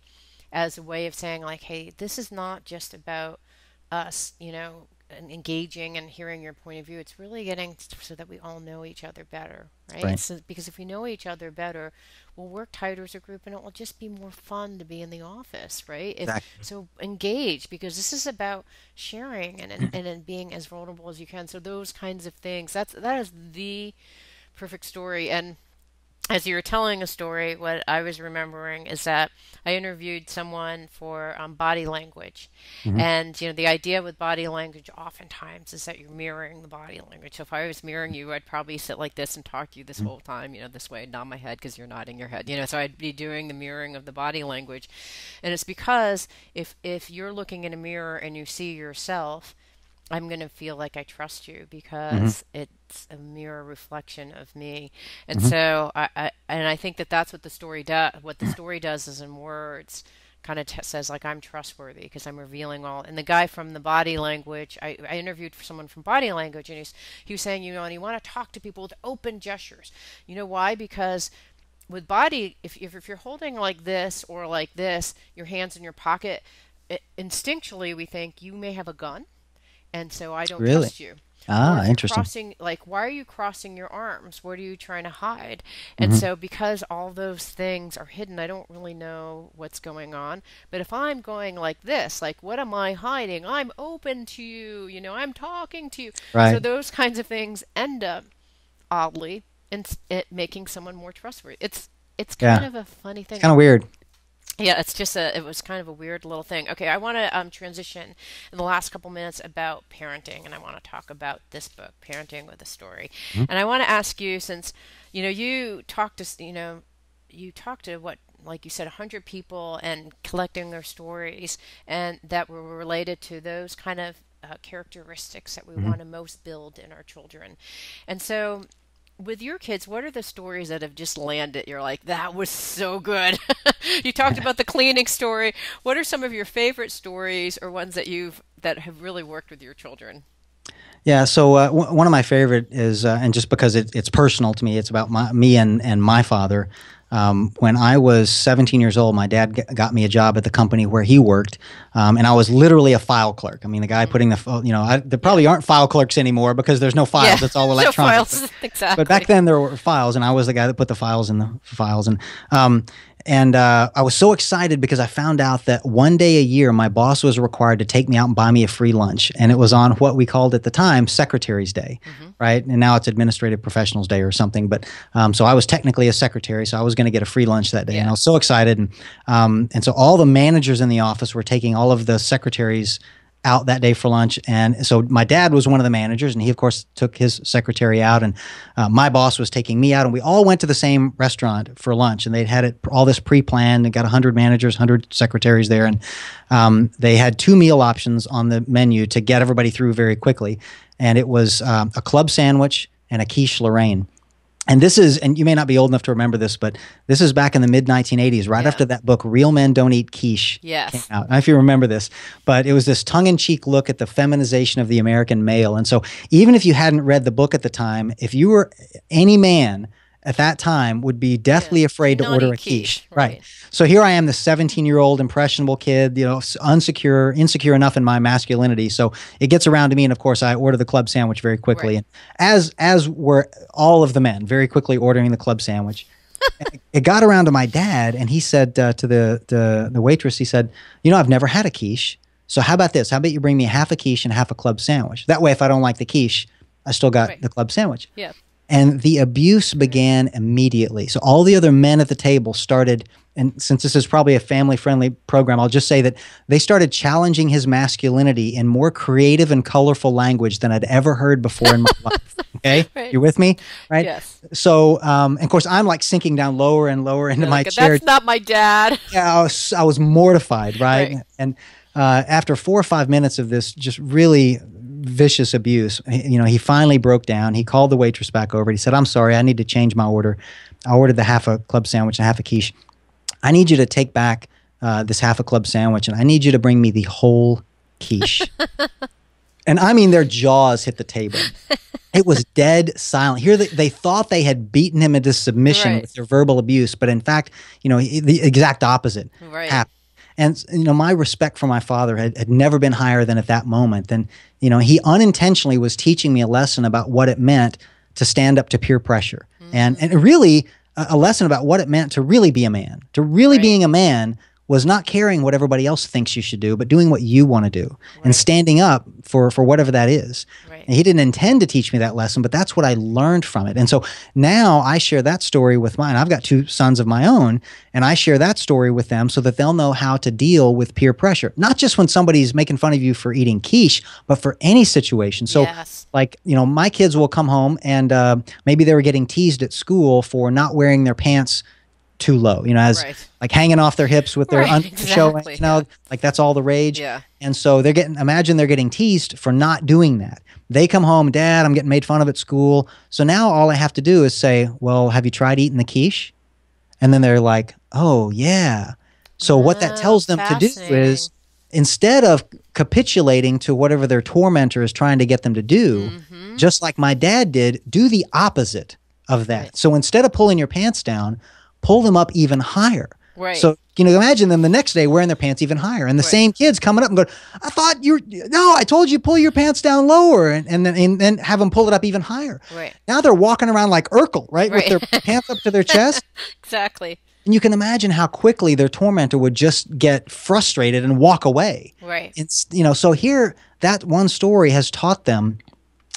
as a way of saying, like, hey, this is not just about us, and engaging and hearing your point of view. It's really getting so that we all know each other better, right? Right. It's because if we know each other better, we'll work tighter as a group, and it will just be more fun to be in the office, right? If Exactly. so, engage, because this is about sharing and being as vulnerable as you can. So those kinds of things. That is the perfect story. And as you were telling a story, what I was remembering is that I interviewed someone for body language. Hmm. And, the idea with body language oftentimes is that you're mirroring the body language. So if I was mirroring you, I'd probably sit like this and talk to you this whole time, this way, nod my head because you're nodding your head. So I'd be doing the mirroring of the body language. And it's because if you're looking in a mirror and you see yourself, I'm going to feel like I trust you Hmm. because it's a mirror reflection of me. And Hmm. so I think that that's what the story does. What the story does is in words kind of says like I'm trustworthy because I'm revealing all. And the guy from the body language, I interviewed for someone from body language, and he was saying, and you want to talk to people with open gestures. You know why? Because with body, if you're holding like this or like this, your hands in your pocket, instinctually we think you may have a gun, and so I don't Really? trust you. Or Ah, if you're interesting. crossing, like, why are you crossing your arms? What are you trying to hide? And Hmm. so, because all those things are hidden, I don't really know what's going on. But if I'm going like this, like, what am I hiding? I'm open to you, I'm talking to you. So, Right. those kinds of things end up, oddly, in it making someone more trustworthy. It's kind Yeah. of a funny It's thing. kind of weird. Yeah, it was kind of a weird little thing. Okay, I want to transition in the last couple minutes about parenting, and I want to talk about this book, Parenting with a Story. Mhm. And I want to ask you, since, you talked to, you talked to what, like you said, 100 people and collecting their stories, and that were related to those kind of characteristics that we Mhm. want to most build in our children. And so, with your kids, what are the stories that have just landed? You're like, that was so good. You talked about the cleaning story. What are some of your favorite stories or ones that have really worked with your children? Yeah, so one of my favorite is, and just because it's personal to me, it's about me and my father. When I was 17 years old, my dad got me a job at the company where he worked, and I was literally a file clerk. I mean, the guy Mm, putting there yeah. probably aren't file clerks anymore because there's no Yeah. files; it's all No electronic. files. But back Exactly. then there were files, and I was the guy that put the files in the files, um, and I was so excited because I found out that one day a year my boss was required to take me out and buy me a free lunch, and it was on what we called at the time Secretary's Day, Hmm. right? And now it's Administrative Professionals Day or something. But so I was technically a secretary, so I was going to get a free lunch that day, and I Yeah. was so excited, and so all the managers in the office were taking all of the secretaries out that day for lunch. And so my dad was one of the managers, and he, of course, took his secretary out. And my boss was taking me out, and we all went to the same restaurant for lunch. And they'd had it all this pre-planned and got 100 managers, 100 secretaries there. And they had two meal options on the menu to get everybody through very quickly. And it was a club sandwich and a quiche Lorraine. And this is, and you may not be old enough to remember this, but this is back in the mid 1980s, right Yeah. after that book, Real Men Don't Eat Quiche, came Yes. out. I don't know if you remember this, but it was this tongue in cheek look at the feminization of the American male. And so, even if you hadn't read the book at the time, if you were any man at that time, would be Yeah. deathly Do afraid to not order eat a quiche. quiche. Right. Right. So here I am, the 17-year-old impressionable kid, insecure enough in my masculinity. So it gets around to me, and of course, I order the club sandwich very quickly. Right. And as were all of the men, very quickly ordering the club sandwich. It got around to my dad, and he said to the waitress, he said, I've never had a quiche. So how about this? How about you bring me half a quiche and half a club sandwich? That way, if I don't like the quiche, I still got Right. the club sandwich. Yeah. And the abuse began immediately. So all the other men at the table started, and since this is probably a family friendly program, I'll just say that they started challenging his masculinity in more creative and colorful language than I'd ever heard before in my life. Okay? Right. You with me? Right? Yes. So, and of course, I'm like sinking down lower and lower into You're my like, chair. that's not my dad. Yeah, I was mortified, right? Right. And after 4 or 5 minutes of this just really vicious abuse, he finally broke down. He called the waitress back over. He said, "I'm sorry, I need to change my order. I ordered the half a club sandwich and half a quiche. I need you to take back this half a club sandwich, and I need you to bring me the whole quiche." And I mean, their jaws hit the table. It was dead silent. Here, they thought they had beaten him into submission Right. with their verbal abuse, but in fact, the exact opposite Right. happened. And my respect for my father had never been higher than at that moment. And he unintentionally was teaching me a lesson about what it meant to stand up to peer pressure, and Mm, really a lesson about what it meant to really be a man. To really right. being a man was not caring what everybody else thinks you should do, but doing what you want to do and Right. standing up for whatever that is. Right. And he didn't intend to teach me that lesson, but that's what I learned from it. And so now I share that story with mine. I've got two sons of my own, and I share that story with them so that they'll know how to deal with peer pressure, not just when somebody's making fun of you for eating quiche, but for any situation. So Yes. like, my kids will come home and maybe they were getting teased at school for not wearing their pants too low, as Right. like hanging off their hips with their Right. underwear showing, Exactly. Yeah. like that's all the rage. Yeah. And so imagine they're getting teased for not doing that. They come home, Dad, I'm getting made fun of at school. So now all I have to do is say, well, have you tried eating the quiche? And then they're like, oh, yeah. So what that Oh, tells them to do is fascinating. instead of capitulating to whatever their tormentor is trying to get them to do, Mm-hmm. just like my dad did, do the opposite of that. Right. So instead of pulling your pants down, pull them up even higher. Right. So, imagine them the next day wearing their pants even higher. And the Right. same kids coming up and going, no, I told you pull your pants down lower and then have them pull it up even higher. Right. Now they're walking around like Urkel, right? With Right. their pants up to their chest. Exactly. And you can imagine how quickly their tormentor would just get frustrated and walk away. Right. So here, that one story has taught them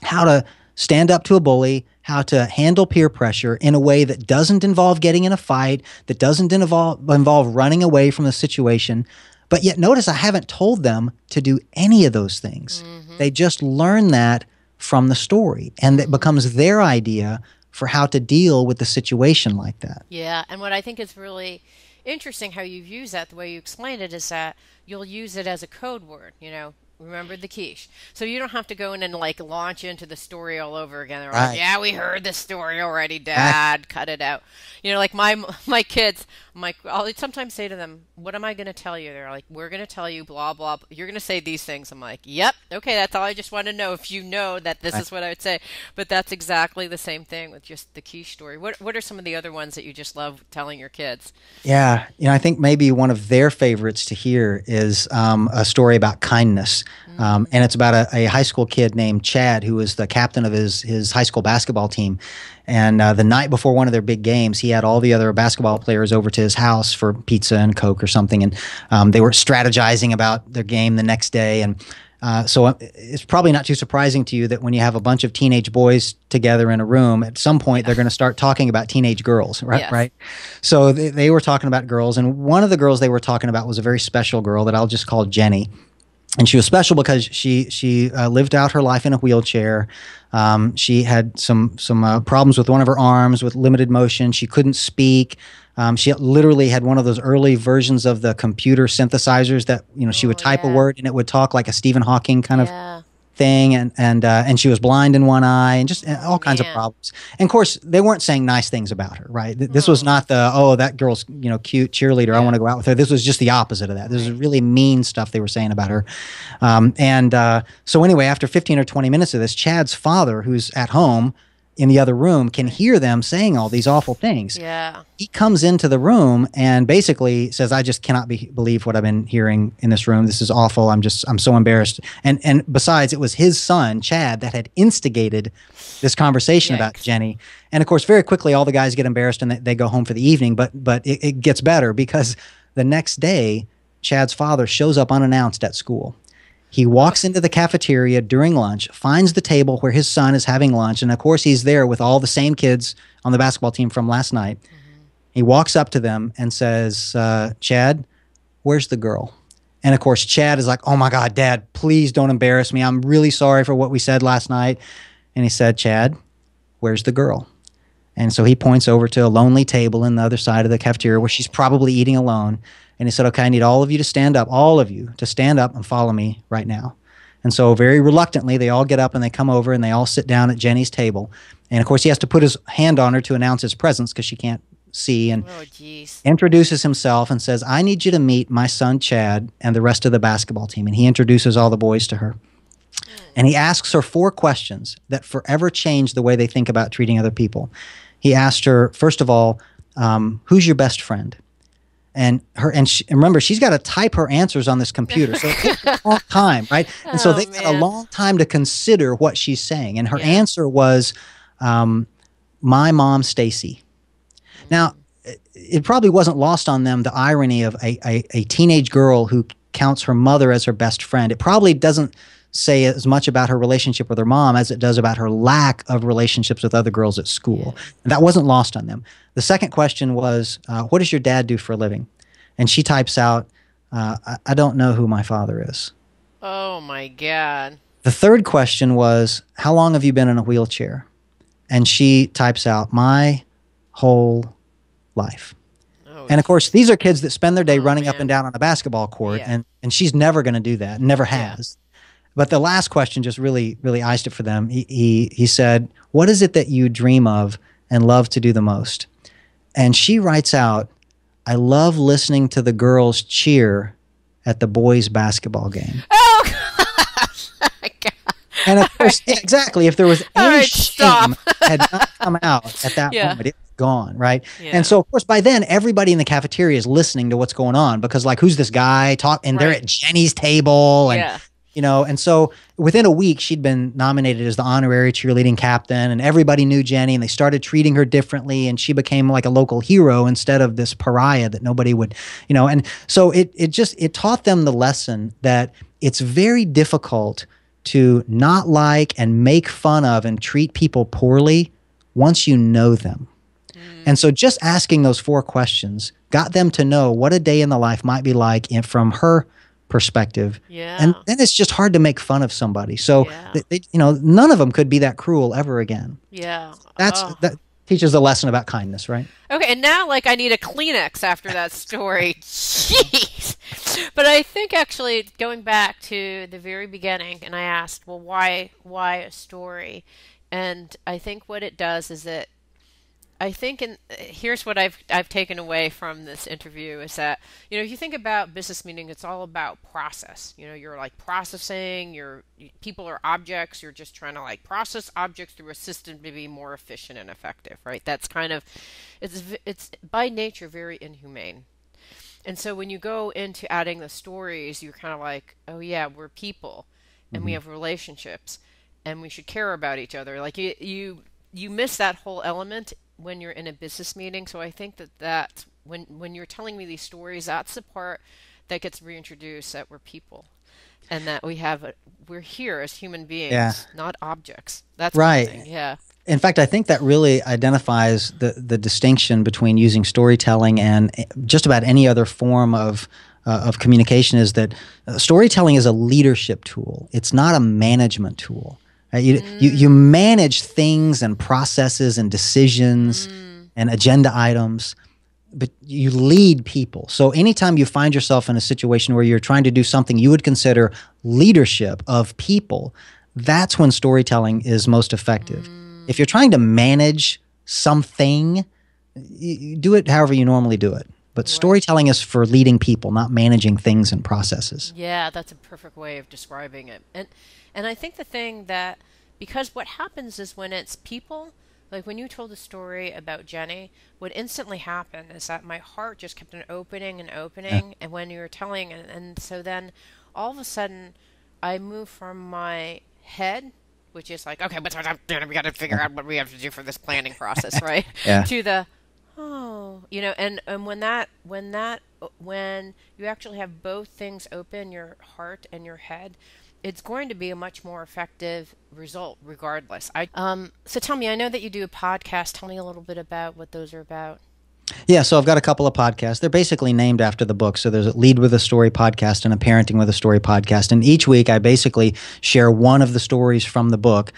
how to stand up to a bully, how to handle peer pressure in a way that doesn't involve getting in a fight, that doesn't involve running away from the situation. But yet notice I haven't told them to do any of those things. Mm-hmm. They just learn that from the story, and it becomes their idea for how to deal with the situation like that. Yeah, and what I think is really interesting how you've used that, the way you explained it, is that you'll use it as a code word, remember the quiche. So you don't have to go in and like launch into the story all over again. They're like, Right. yeah, we heard this story already, Dad, cut it out. Like my kids, I'll sometimes say to them, what am I going to tell you? They're like, we're going to tell you blah, blah, blah. You're going to say these things. I'm like, yep, okay, that's all I just want to know if you know that this is what I would say. But that's exactly the same thing with just the quiche story. What are some of the other ones that you just love telling your kids? Yeah, I think maybe one of their favorites to hear is a story about kindness, and it's about a high school kid named Chad who was the captain of his high school basketball team. And the night before one of their big games, he had all the other basketball players over to his house for pizza and Coke or something, and they were strategizing about their game the next day. And so it's probably not too surprising to you that when you have a bunch of teenage boys together in a room, at some point they're going to start talking about teenage girls, right? Yes. Right. So they were talking about girls, and one of the girls they were talking about was a very special girl that I'll just call Jenny. And she was special because she lived out her life in a wheelchair. She had some problems with one of her arms, with limited motion. She couldn't speak. She literally had one of those early versions of the computer synthesizers that she would type a Yeah. word and it would talk like a Stephen Hawking kind of Yeah. thing, and she was blind in one eye, and just all kinds of Man. problems. And of course, they weren't saying nice things about her, right? This was not that girl's cute cheerleader. I Yeah. want to go out with her. This was just the opposite of that. This was Right. really mean stuff they were saying about her. So anyway, after 15 or 20 minutes of this, Chad's father, who's at home in the other room, can hear them saying all these awful things. Yeah. He comes into the room and basically says, I just cannot believe what I've been hearing in this room. This is awful. I'm so embarrassed. And besides, it was his son, Chad, that had instigated this conversation about Yikes. Jenny. And of course, very quickly, all the guys get embarrassed and they go home for the evening. But it gets better because the next day, Chad's father shows up unannounced at school. He walks into the cafeteria during lunch, finds the table where his son is having lunch, and of course he's there with all the same kids on the basketball team from last night. He walks up to them and says, Chad, where's the girl? And of course Chad is like, oh my God, Dad, please don't embarrass me. I'm really sorry for what we said last night. And he said, Chad, where's the girl? And so he points over to a lonely table in the other side of the cafeteria where she's probably eating alone. And he said, okay, I need all of you to stand up, all of you to stand up and follow me right now. And so very reluctantly, they all get up and they come over and they all sit down at Jenny's table. And of course, he has to put his hand on her to announce his presence because she can't see, and Oh, geez. introduces himself and says, I need you to meet my son, Chad, and the rest of the basketball team. And he introduces all the boys to her. And he asks her 4 questions that forever change the way they think about treating other people. He asked her, first of all, who's your best friend? And remember, she's got to type her answers on this computer, so it takes a long time, right? And so Oh, they've got a man. long time to consider what she's saying. And her Yeah. answer was, my mom, Stacy. Now, it probably wasn't lost on them, the irony of a teenage girl who counts her mother as her best friend. It probably doesn't say as much about her relationship with her mom as it does about her lack of relationships with other girls at school. And that wasn't lost on them. The second question was, what does your dad do for a living? And she types out, I don't know who my father is. Oh my God. The third question was, how long have you been in a wheelchair? And she types out, my whole life. Oh, And of course, these are kids that spend their day running up man. and down on a basketball court, Yeah. and she's never going to do that, never Yeah. has. But the last question just really, really iced it for them. He said, what is it that you dream of and love to do the most? And she writes out, I love listening to the girls cheer at the boys' basketball game. Oh, gosh. Oh my God. And of course, yeah, exactly. If there was All any right, shame stop. had not come out at that Yeah. moment, it was gone, right? Yeah. And so, of course, by then, everybody in the cafeteria is listening to what's going on because, like, who's this guy talk? And they're Right. at Jenny's table, and Yeah. and so within a week, she'd been nominated as the honorary cheerleading captain, and everybody knew Jenny, and they started treating her differently, and she became like a local hero instead of this pariah that nobody would, and so it taught them the lesson that it's very difficult to not like and make fun of and treat people poorly once you know them. And so just asking those 4 questions got them to know what a day in the life might be like from her perspective. Yeah. And then it's just hard to make fun of somebody. So, Yeah. none of them could be that cruel ever again. Yeah. That teaches a lesson about kindness, right? Okay, and now like I need a Kleenex after that story. Jeez. But I think actually going back to the very beginning, and I asked, well, why a story? And I think what it does is that I think, and here's what I've taken away from this interview is that, if you think about business meeting, it's all about process. You're like processing, people are objects, you're just trying to like process objects through a system to be more efficient and effective, right? That's kind of, it's by nature very inhumane. And so when you go into adding the stories, you're kind of like, oh yeah, we're people and we have relationships and we should care about each other. Like you miss that whole element when you're in a business meeting. So I think that when you're telling me these stories, that's the part that gets reintroduced, that we're people and that we're here as human beings, not objects. That's right. One thing. Yeah. In fact, I think that really identifies the distinction between using storytelling and just about any other form of communication, is that storytelling is a leadership tool. It's not a management tool. You manage things and processes and decisions and agenda items, but you lead people. So anytime you find yourself in a situation where you're trying to do something you would consider leadership of people, that's when storytelling is most effective. If you're trying to manage something, you do it however you normally do it. But storytelling is for leading people, not managing things and processes. Yeah, that's a perfect way of describing it. And I think the thing that, because what happens is when it's people, like when you told the story about Jenny, what instantly happened is that my heart just kept on opening and opening. And when you were telling, and so then all of a sudden I moved from my head, which is like, okay, what's our time? We got to figure out what we have to do for this planning process, right? To the, and when you actually have both things open, your heart and your head, it's going to be a much more effective result regardless. So tell me, I know that you do a podcast. Tell me a little bit about what those are about. Yeah, so I've got a couple of podcasts. They're basically named after the book. So there's a Lead with a Story podcast and a Parenting with a Story podcast. And each week I basically share one of the stories from the book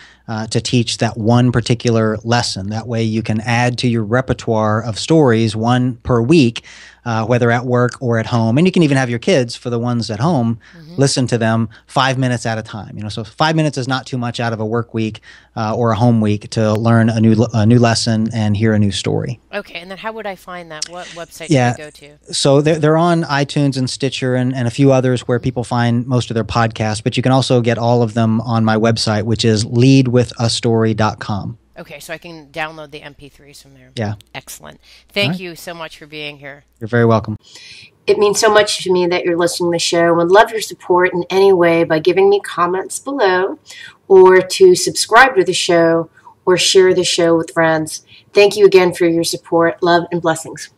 to teach that one particular lesson. That way you can add to your repertoire of stories, one per week, whether at work or at home. And you can even have your kids, for the ones at home, listen to them 5 minutes at a time. So 5 minutes is not too much out of a work week or a home week to learn a new lesson and hear a new story. Okay, and then how would I find that? What website should I go to? So they're on iTunes and Stitcher and a few others where people find most of their podcasts. But you can also get all of them on my website, which is leadwithastory.com. Okay, so I can download the MP3s from there. Yeah. Excellent. Thank you so much for being here. You're very welcome. It means so much to me that you're listening to the show, and would love your support in any way by giving me comments below, or to subscribe to the show or share the show with friends. Thank you again for your support. Love and blessings.